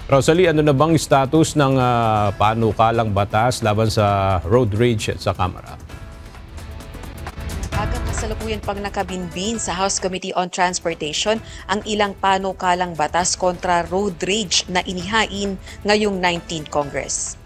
Rosalie, ano na bang status ng panukalang batas laban sa road rage sa Kamara? Kasalukuyan pang nakabinbin sa House Committee on Transportation ang ilang panukalang batas kontra road rage na inihain ngayong 19th Congress.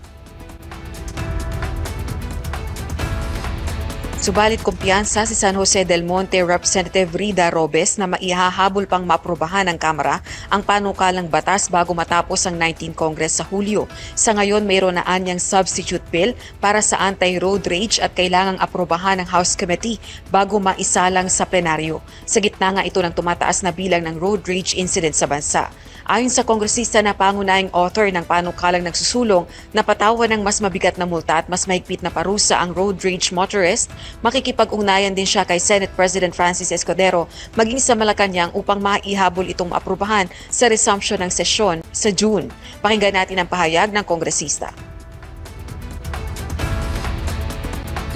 Subalit kumpiyansa si San Jose del Monte Representative Rida Robes na maihahabol pang maaprubahan ng Kamara ang panukalang batas bago matapos ang 19th Congress sa Hulyo. Sa ngayon, mayroon na anyang substitute bill para sa anti-road rage at kailangang aprubahan ng House Committee bago maisalang sa plenaryo. Sa gitna nga ito ng tumataas na bilang ng road rage incident sa bansa. Ayon sa kongresista na pangunahing author ng panukalang nagsusulong na patawan ng mas mabigat na multa at mas mahigpit na parusa ang road rage motorist, makikipag-ugnayan din siya kay Senate President Francis Escudero maging sa Malacanang upang maihabol itong maaprubahan sa resumption ng sesyon sa June. Pakinggan natin ang pahayag ng kongresista.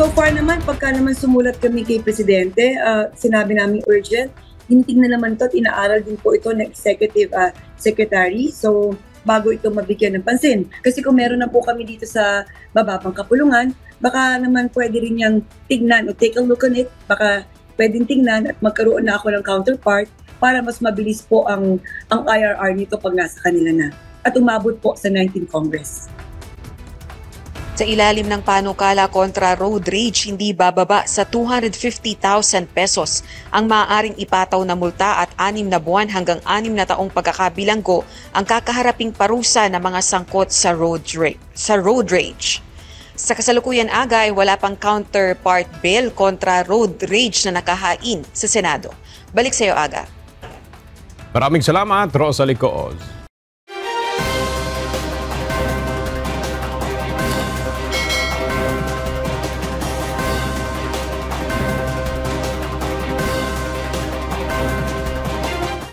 So far naman, pagka naman sumulat kami kay Presidente, sinabi namin urgent, tinitingnan naman ito at inaaral din po ito ng Executive Secretary. So, bago ito mabigyan ng pansin. Kasi kung meron na po kami dito sa mababang kapulungan, baka naman pwede rin niyang tignan o take a look on it. Baka pwedeng tignan at magkaroon na ako ng counterpart para mas mabilis po ang IRR nito pag nasa kanila na. At umabot po sa 19th Congress. Sa ilalim ng panukala kontra road rage, hindi bababa sa 250,000 pesos ang maaaring ipataw na multa at 6 na buwan hanggang 6 na taong pagkakabilanggo ang kakaharaping parusa ng mga sangkot sa road rage. Sa kasalukuyan aga ay wala pang counterpart bill kontra road rage na nakahain sa Senado. Balik sa iyo, Aga. Maraming salamat, Rosalie Cooz.